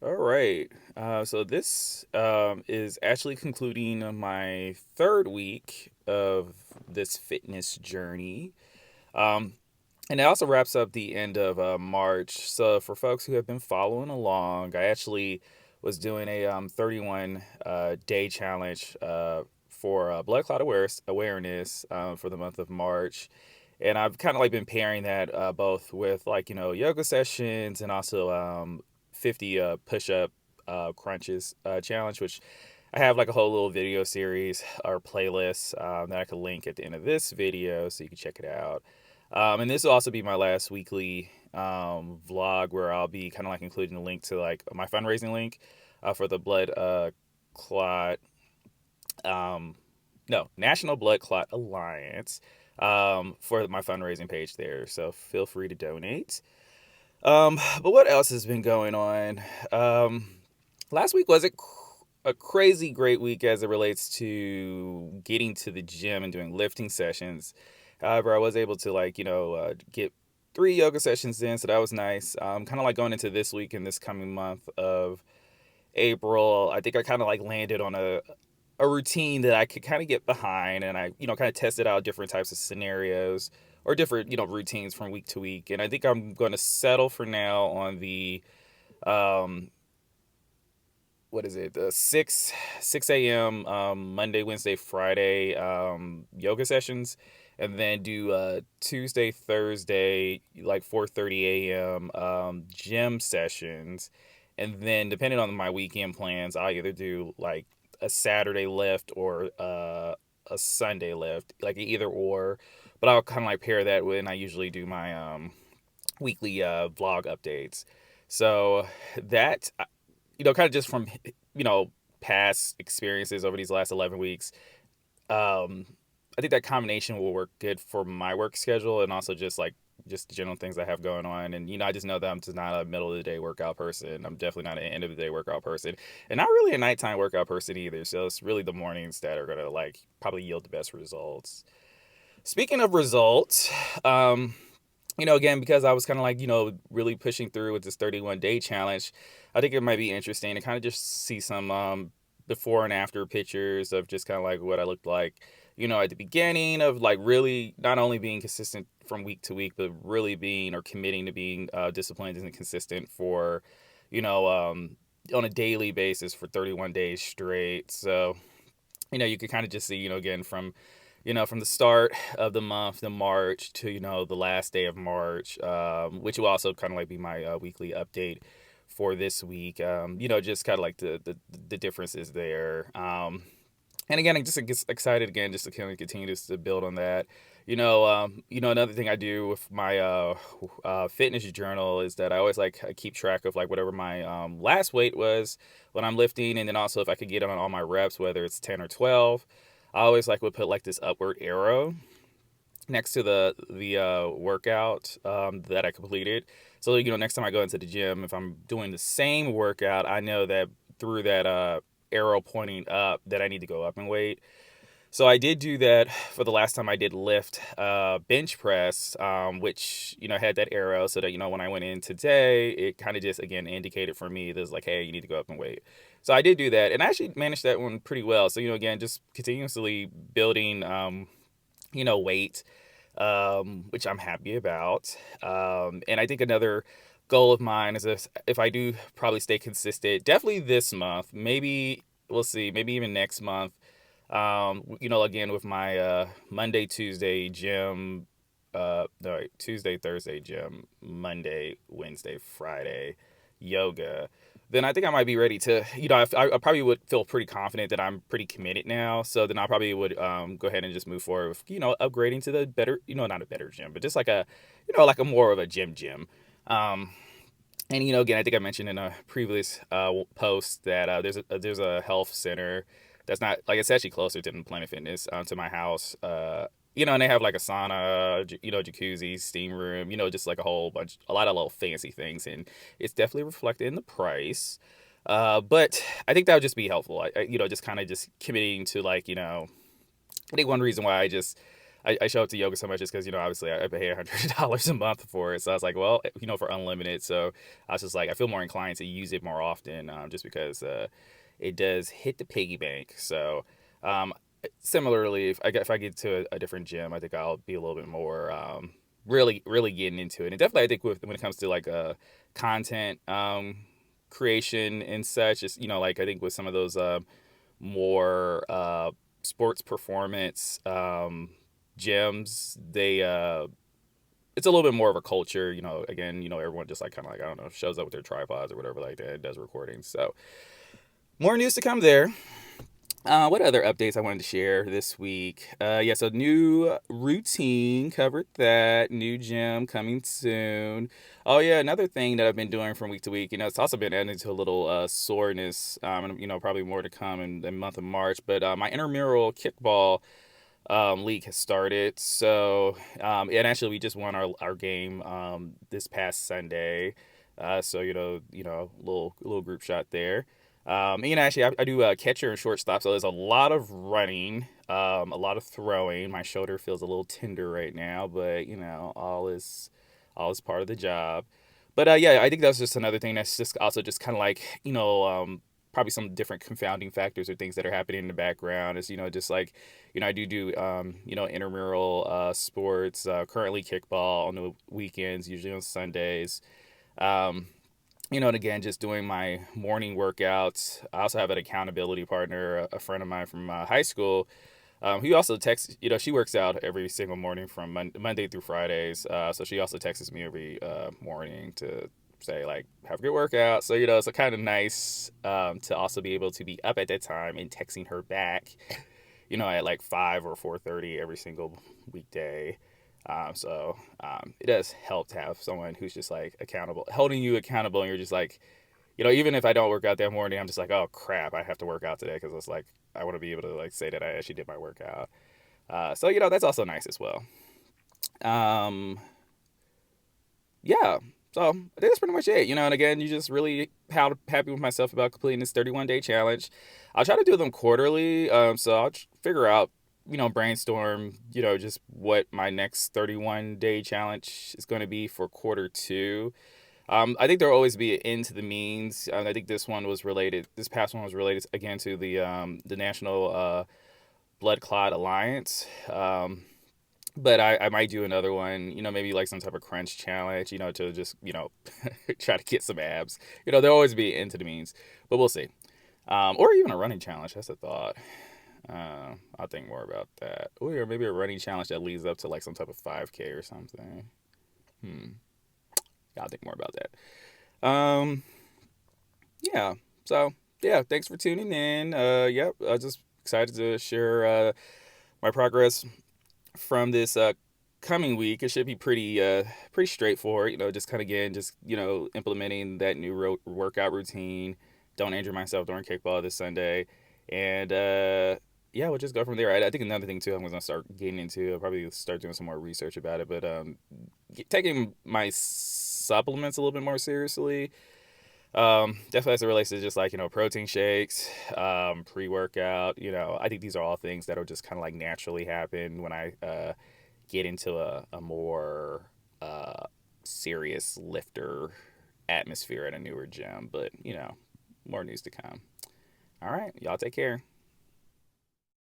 All right. So this is actually concluding my third week of this fitness journey. Um, and it also wraps up the end of March. So for folks who have been following along, I actually was doing a 31 day challenge for blood clot awareness for the month of March. And I've kind of like been pairing that both with like, yoga sessions and also 50 push up crunches challenge, which I have like a whole little video series or playlist that I could link at the end of this video so you can check it out. And this will also be my last weekly vlog where I'll be kind of like including a link to like my fundraising link for the blood clot, um, no, National Blood Clot Alliance for my fundraising page there. So feel free to donate. But what else has been going on? Um, Last week was a crazy great week as it relates to getting to the gym and doing lifting sessions. However, I was able to get 3 yoga sessions in, so that was nice. Kind of like going into this week and this coming month of April, I think I kind of like landed on a routine that I could kind of get behind, and I kind of tested out different types of scenarios or different routines from week to week, and I think I'm going to settle for now on the um what is it, the 6 a.m. Monday, Wednesday, Friday yoga sessions, and then do Tuesday, Thursday like 4:30 a.m. Gym sessions, and then depending on my weekend plans, I either do like a Saturday lift or a Sunday lift, like either or. But I'll kind of like pair that when I usually do my weekly vlog updates. So that kind of just from past experiences over these last 11 weeks, um, I think that combination will work good for my work schedule and also just general things I have going on. And I just know that I'm just not a middle of the day workout person. I'm definitely not an end of the day workout person, and not really a nighttime workout person either. So it's really the mornings that are gonna like probably yield the best results. Speaking of results, again, because I was kind of like, really pushing through with this 31 day challenge, I think it might be interesting to kind of just see some before and after pictures of just kind of like what I looked like, at the beginning of like really not only being consistent from week to week, but really being or committing to being disciplined and consistent for, you know, um, on a daily basis for 31 days straight. So, you could kind of just see, again, from the start of the month, the March, to the last day of March, which will also kind of like be my weekly update for this week. Just kind of like the differences there. And again, I'm just excited again just to kind of continue to build on that. Another thing I do with my fitness journal is that I always like I keep track of like whatever my last weight was when I'm lifting, and then also if I could get on all my reps, whether it's 10 or 12. I always like would put like this upward arrow next to the workout that I completed. So next time I go into the gym, if I'm doing the same workout, I know that through that arrow pointing up that I need to go up in weight. So I did do that for the last time I did lift bench press, which had that arrow, so that when I went in today, it kind of just again indicated for me there's like, hey, you need to go up in weight. So I did do that, and I actually managed that one pretty well. So again, just continuously building weight, which I'm happy about. And I think another goal of mine is if I do probably stay consistent, definitely this month, maybe we'll see, maybe even next month. Again with my Monday, Tuesday gym, no, wait, Tuesday, Thursday gym, Monday, Wednesday, Friday yoga, then I think I might be ready to, I probably would feel pretty confident that I'm pretty committed now. So then I probably would go ahead and just move forward with, upgrading to the better, not a better gym, but just like like a more of a gym. Um, and again, I think I mentioned in a previous post that there's a health center that's not like it's actually closer to Planet Fitness to my house. And they have like a sauna, jacuzzi, steam room, just like a lot of little fancy things, and it's definitely reflected in the price. But I think that would just be helpful. Just kind of just committing to like, I think one reason why I just I show up to yoga so much just because, obviously I pay $100 a month for it. So I was like, well, for unlimited. So I was just like, I feel more inclined to use it more often, just because it does hit the piggy bank. So um, similarly, if I get to a different gym, I think I'll be a little bit more really, really getting into it. And definitely, I think when it comes to like content creation and such, it's, like I think with some of those more sports performance gyms, they it's a little bit more of a culture. Again, everyone just like kind of like, I don't know, shows up with their tripods or whatever like that and does recordings. So more news to come there. What other updates I wanted to share this week? Yeah, so new routine, covered that. New gym coming soon. Oh yeah, another thing that I've been doing from week to week. It's also been adding to a little soreness. And probably more to come in the month of March. But my intramural kickball league has started. So and actually we just won our game this past Sunday. So little group shot there. Actually, I do catcher and shortstop, so there's a lot of running, a lot of throwing. My shoulder feels a little tender right now, but all is part of the job. But yeah, I think that's just another thing that's just also just kind of like probably some different confounding factors or things that are happening in the background. Is just like I do intramural sports, currently kickball on the weekends, usually on Sundays. Um, and again, just doing my morning workouts. I also have an accountability partner, a friend of mine from high school, who also texts. She works out every single morning from Monday through Fridays. So she also texts me every morning to say like, have a good workout. So it's kind of nice to also be able to be up at that time and texting her back. At like 5 or 4:30 every single weekday. It does help to have someone who's just like accountable, holding you accountable, and you're just like, even if I don't work out that morning, I'm just like, oh crap, I have to work out today because it's like I want to be able to like say that I actually did my workout. So that's also nice as well. Um, yeah. So I think that's pretty much it. And again, you just really happy with myself about completing this 31-day challenge. I'll try to do them quarterly. So I'll figure out, brainstorm, just what my next 31-day challenge is going to be for quarter two. I think there'll always be an end to the means. I think this one was related. This past one was related again to the National Blood Clot Alliance. But I might do another one, maybe like some type of crunch challenge, to just, try to get some abs. There'll always be into the means, but we'll see. Or even a running challenge. That's a thought. I'll think more about that. Or maybe a running challenge that leads up to like some type of 5K or something. Hmm. Yeah, I'll think more about that. Yeah. So yeah, thanks for tuning in. Yep. I just excited to share my progress from this coming week. It should be pretty straightforward. Just kind of again, just implementing that new workout routine. Don't injure myself during kickball this Sunday, and yeah, we'll just go from there. I think another thing too, I'm gonna start getting into. I'll probably start doing some more research about it, but taking my supplements a little bit more seriously. Definitely as it relates to just like, protein shakes, pre-workout, I think these are all things that will just kind of like naturally happen when I get into a more serious lifter atmosphere at a newer gym. But, more news to come. All right. Y'all take care.